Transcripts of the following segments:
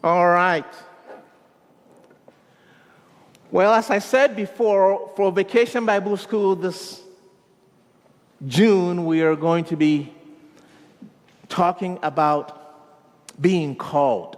All right. Well, as I said before, for Vacation Bible School this June, we are going to be talking about being called.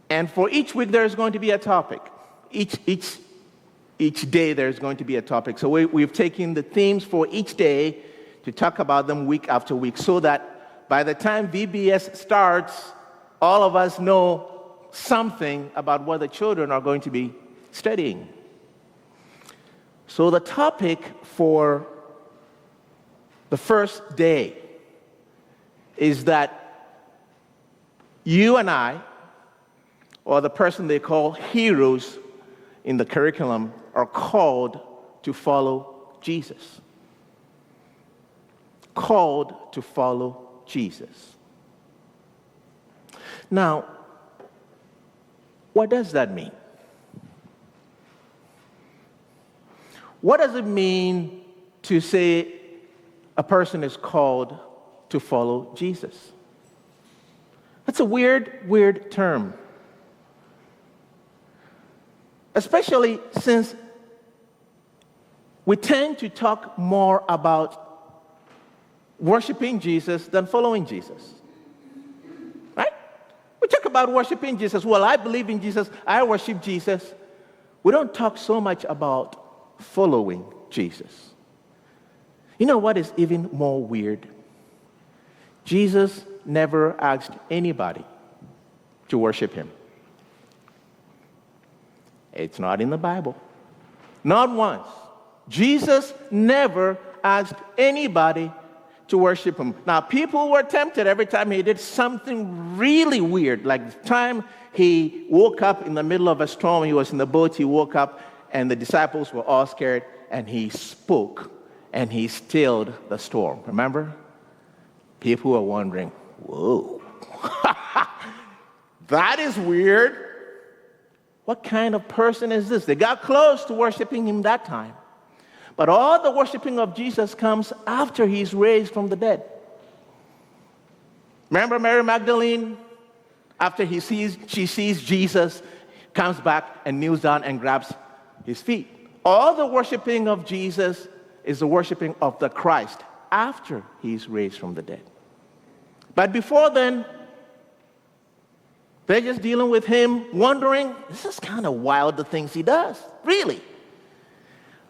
And for each week, there's going to be a topic. Each day, there's going to be a topic. So we've taken the themes for each day to talk about them week after week so that by the time VBS starts, all of us know something about what the children are going to be studying. So the topic for the first day is that you and I, or the person they call heroes in the curriculum, are called to follow Jesus. Called to follow Jesus. Now, what does that mean? What does it mean to say a person is called to follow Jesus? That's a weird term. Especially since we tend to talk more about worshiping Jesus than following Jesus. Right? We talk about worshiping Jesus. Well, I believe in Jesus. I worship Jesus. We don't talk so much about following Jesus. You know what is even more weird? Jesus never asked anybody to worship him. It's not in the Bible. Not once. Jesus never asked anybody to worship him. Now, people were tempted every time he did something really weird, like the time he woke up in the middle of a storm, he was in the boat, he woke up, and the disciples were all scared, and he spoke, and he stilled the storm. Remember? People were wondering, whoa, that is weird. What kind of person is this? They got close to worshiping him that time. But all the worshiping of Jesus comes after he's raised from the dead. Remember Mary Magdalene? After she sees Jesus, comes back and kneels down and grabs his feet. All the worshiping of Jesus is the worshiping of the Christ after he's raised from the dead. But before then, they're just dealing with him, wondering, this is kind of wild, the things he does, really.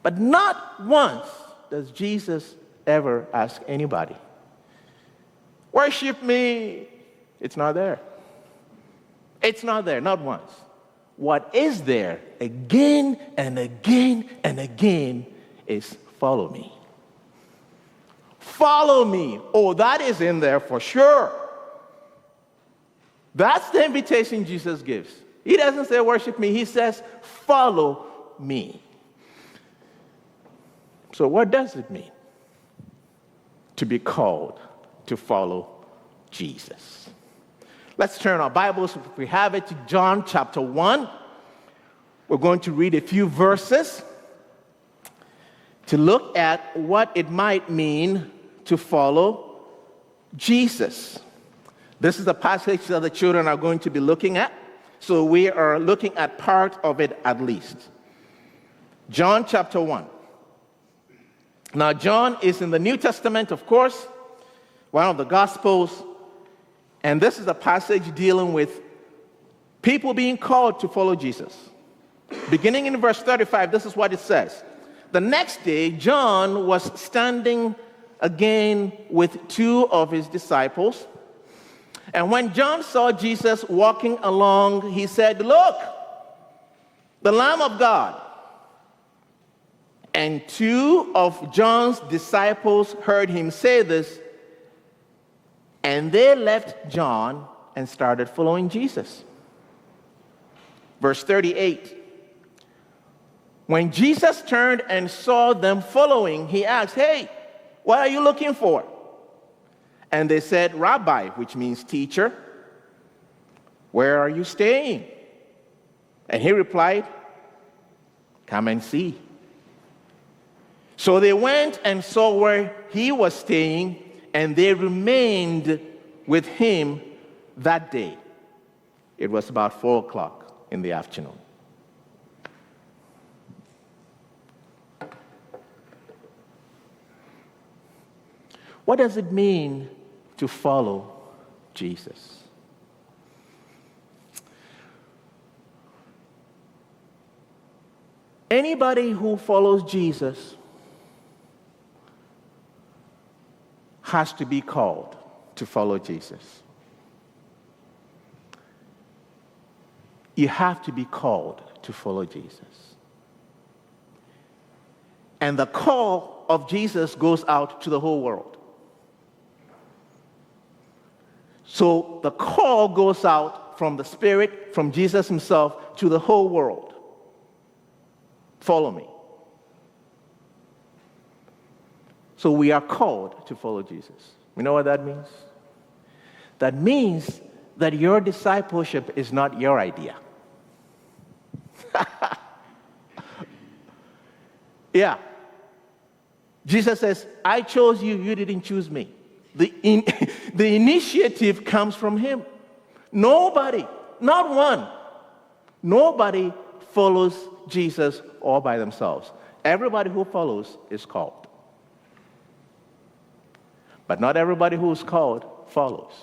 But not once does Jesus ever ask anybody, worship me. It's not there. It's not there, not once. What is there again and again and again is follow me. Follow me. Oh, that is in there for sure. That's the invitation Jesus gives. He doesn't say worship me. He says follow me. So what does it mean to be called to follow Jesus? Let's turn our Bibles, if we have it, to John chapter 1. We're going to read a few verses to look at what it might mean to follow Jesus. This is the passage that the children are going to be looking at. So we are looking at part of it at least. John chapter 1. Now, John is in the New Testament, of course, one of the Gospels. And this is a passage dealing with people being called to follow Jesus. Beginning in verse 35, this is what it says. The next day, John was standing again with two of his disciples. And when John saw Jesus walking along, he said, look, the Lamb of God. And two of John's disciples heard him say this, and they left John and started following Jesus. Verse 38. When Jesus turned and saw them following, he asked, hey, what are you looking for? And they said, Rabbi, which means teacher, where are you staying? And he replied, come and see. So they went and saw where he was staying, and they remained with him that day, it was about 4 o'clock in the afternoon. What does it mean to follow Jesus? Anybody who follows Jesus has to be called to follow Jesus. You have to be called to follow Jesus. And the call of Jesus goes out to the whole world. So the call goes out from the Spirit, from Jesus himself, to the whole world. Follow me. So we are called to follow Jesus. You know what that means? That means that your discipleship is not your idea. Yeah. Jesus says, I chose you, you didn't choose me. The initiative comes from him. Nobody, not one, nobody follows Jesus all by themselves. Everybody who follows is called. But not everybody who is called follows.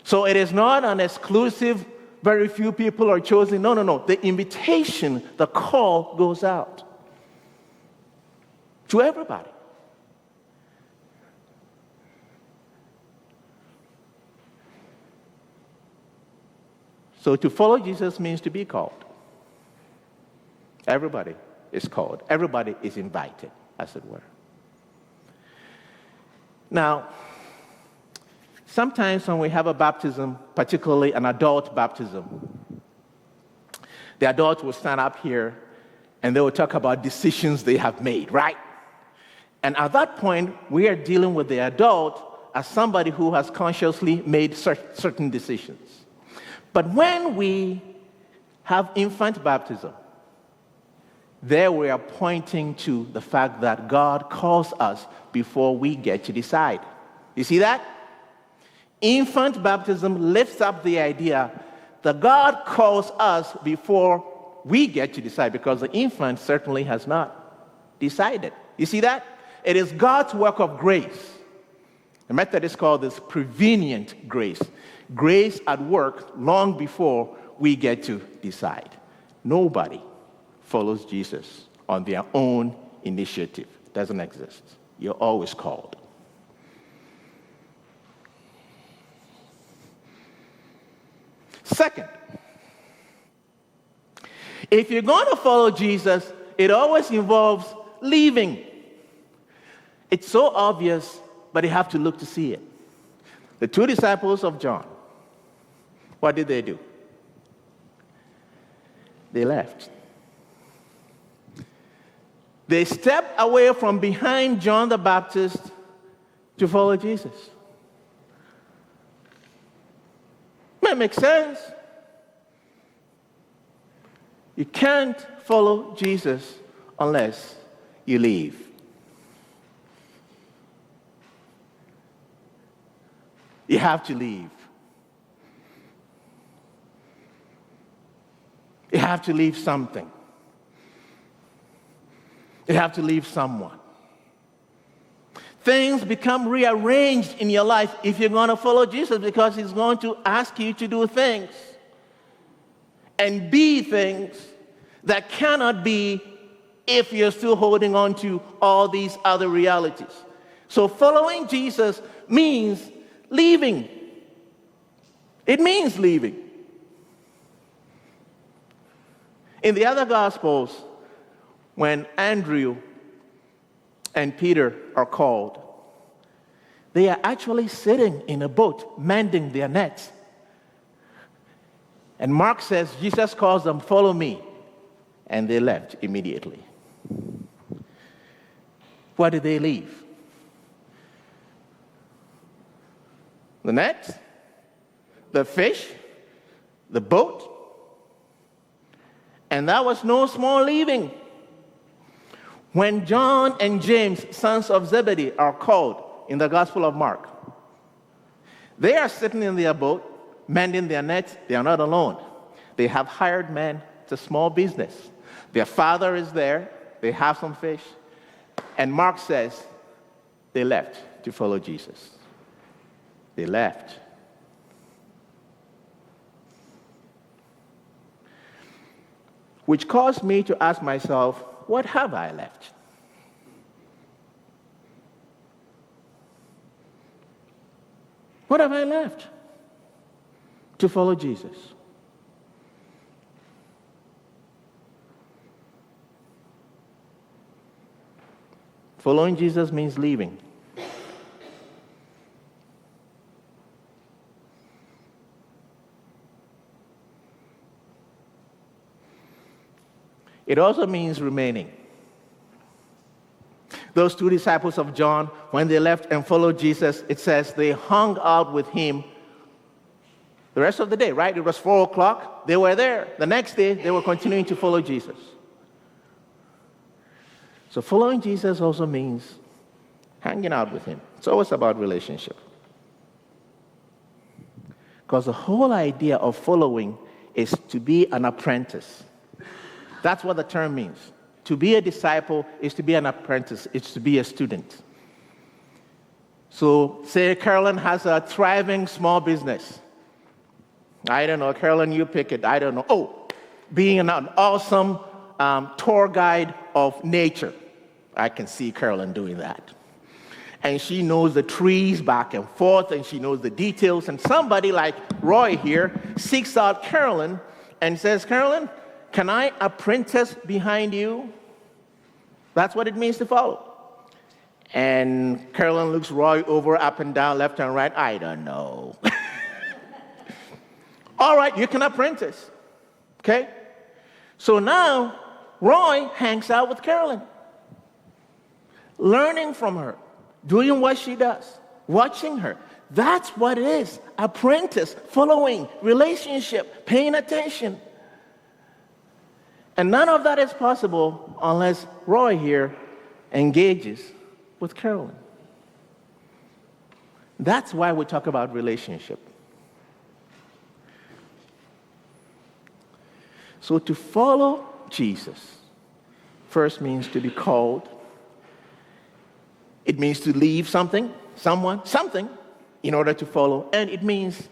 So it is not an exclusive, very few people are chosen. No. The invitation, the call goes out to everybody. So to follow Jesus means to be called. Everybody is called. Everybody is invited, as it were. Now, sometimes when we have a baptism, particularly an adult baptism, the adults will stand up here and they will talk about decisions they have made, right? And at that point, we are dealing with the adult as somebody who has consciously made certain decisions. But when we have infant baptism, there we are pointing to the fact that God calls us before we get to decide. You see that? Infant baptism lifts up the idea that God calls us before we get to decide, because the infant certainly has not decided. You see that? It is God's work of grace. The method is called this prevenient grace. Grace at work long before we get to decide. Nobody follows Jesus on their own initiative. It doesn't exist. You're always called. Second, if you're going to follow Jesus, it always involves leaving. It's so obvious, but you have to look to see it. The two disciples of John, what did they do? They left. They stepped away from behind John the Baptist to follow Jesus. That makes sense. You can't follow Jesus unless you leave. You have to leave. You have to leave something. You have to leave someone. Things become rearranged in your life if you're going to follow Jesus, because he's going to ask you to do things and be things that cannot be if you're still holding on to all these other realities. So following Jesus means leaving. It means leaving. In the other Gospels, when Andrew and Peter are called, they are actually sitting in a boat, mending their nets. And Mark says, Jesus calls them, follow me. And they left immediately. Why did they leave? The nets, the fish, the boat. And that was no small leaving. When John and James, sons of Zebedee, are called in the Gospel of Mark. They are sitting in their boat, mending their nets. They are not alone. They have hired men. It's a small business. Their father is there. They have some fish. And Mark says they left to follow Jesus. They left. Which caused me to ask myself, what have I left? What have I left to follow Jesus? Following Jesus means leaving. It also means remaining. Those two disciples of John, when they left and followed Jesus, it says they hung out with him the rest of the day, right? It was 4 o'clock. They were there. The next day, they were continuing to follow Jesus. So following Jesus also means hanging out with him. It's always about relationship. Because the whole idea of following is to be an apprentice. That's what the term means. To be a disciple is to be an apprentice. It's to be a student. So say Carolyn has a thriving small business. I don't know, Carolyn, you pick it. I don't know. Oh, being an awesome tour guide of nature. I can see Carolyn doing that. And she knows the trees back and forth, and she knows the details. And somebody like Roy here seeks out Carolyn and says, Carolyn, can I apprentice behind you? That's what it means to follow. And Carolyn looks Roy over, up and down, left and right. I don't know. All right, you can apprentice. Okay? So now, Roy hangs out with Carolyn, learning from her, doing what she does, watching her. That's what it is. Apprentice, following, relationship, paying attention. And none of that is possible unless Roy here engages with Carolyn. That's why we talk about relationship. So to follow Jesus first means to be called. It means to leave something, someone, something in order to follow. And it means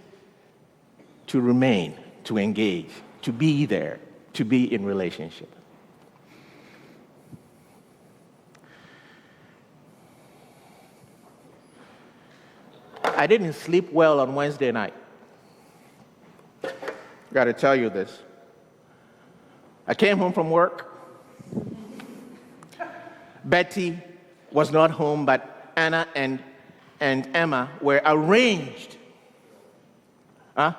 to remain, to engage, to be there, to be in relationship. I didn't sleep well on Wednesday night. Got to tell you this. I came home from work. Betty was not home, but Anna and Emma were arranged. Huh?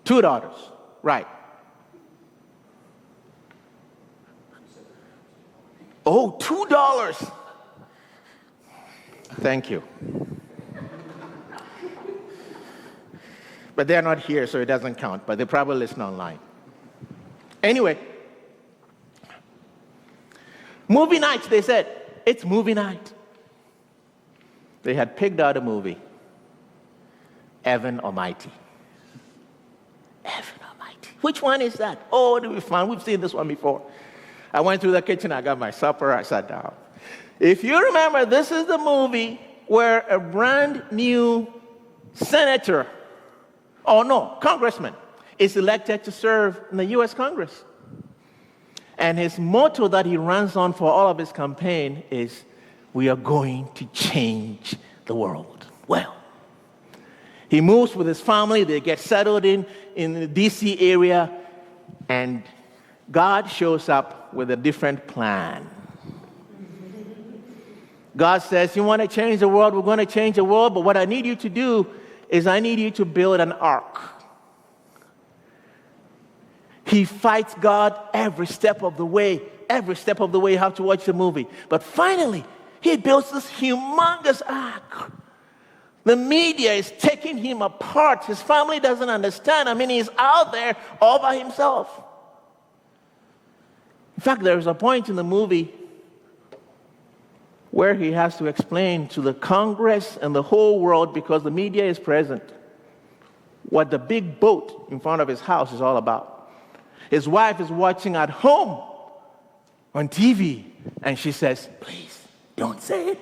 2 daughters, right. Oh, $2. Thank you. But they're not here, so it doesn't count, but they probably listen online. Anyway, movie nights, they said. It's movie night. They had picked out a movie, Evan Almighty. Evan Almighty. Which one is that? Oh, it'll be fun. We've seen this one before. I went through the kitchen, I got my supper, I sat down. If you remember, this is the movie where a brand new senator, congressman, is elected to serve in the U.S. Congress. And his motto that he runs on for all of his campaign is, we are going to change the world. Well, he moves with his family, they get settled in the D.C. area, and God shows up with a different plan. God says, you want to change the world? We're going to change the world, but what I need you to do is I need you to build an ark. He fights God every step of the way. Every step of the way, you have to watch the movie. But finally, he builds this humongous ark. The media is taking him apart. His family doesn't understand. I mean, he's out there all by himself. In fact, there's a point in the movie where he has to explain to the Congress and the whole world, because the media is present, what the big boat in front of his house is all about. His wife is watching at home on TV, and she says, "Please, don't say it.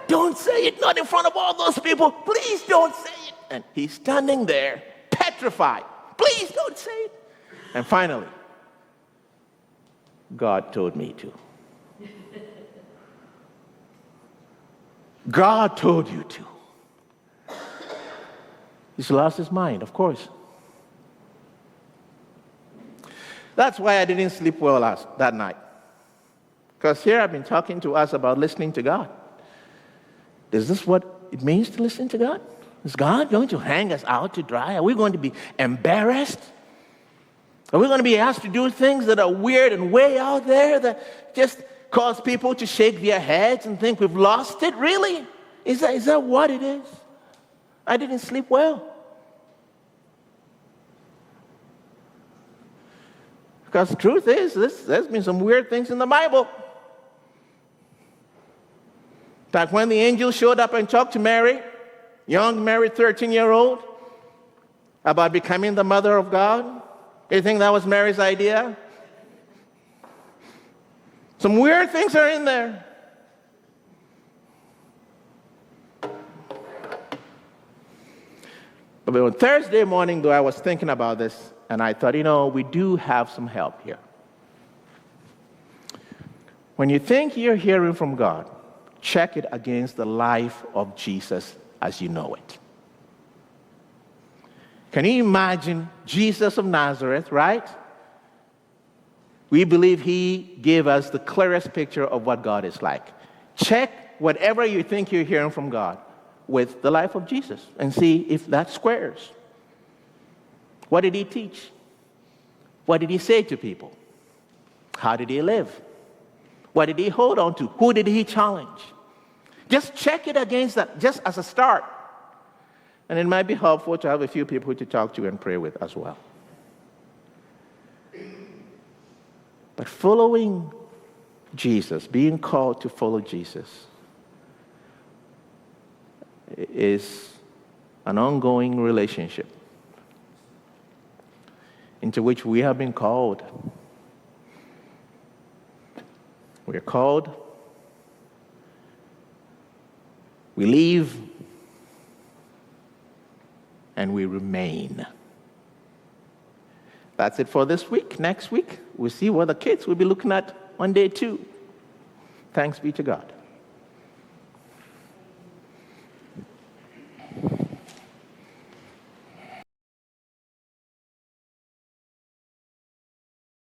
Don't say it, not in front of all those people. Please don't say it." And he's standing there, petrified. "Please don't say it." And finally, "God told me to." God told you to. He's lost his mind, of course. That's why I didn't sleep well that night. Because here I've been talking to us about listening to God. Is this what it means to listen to God? Is God going to hang us out to dry? Are we going to be embarrassed? Are we going to be asked to do things that are weird and way out there that just cause people to shake their heads and think we've lost it? Really? Is that what it is? I didn't sleep well. Because the truth is, there's been some weird things in the Bible. Like when the angel showed up and talked to Mary, young Mary, 13-year-old, about becoming the mother of God. You think that was Mary's idea? Some weird things are in there. But on Thursday morning, though, I was thinking about this, and I thought, we do have some help here. When you think you're hearing from God, check it against the life of Jesus as you know it. Can you imagine Jesus of Nazareth, right? We believe he gave us the clearest picture of what God is like. Check whatever you think you're hearing from God with the life of Jesus and see if that squares. What did he teach? What did he say to people? How did he live? What did he hold on to? Who did he challenge? Just check it against that, just as a start. And it might be helpful to have a few people to talk to and pray with as well. But following Jesus, being called to follow Jesus, is an ongoing relationship into which we have been called. We are called. We leave. And we remain. That's it for this week. Next week, we'll see what the kids will be looking at on day 2. Thanks be to God.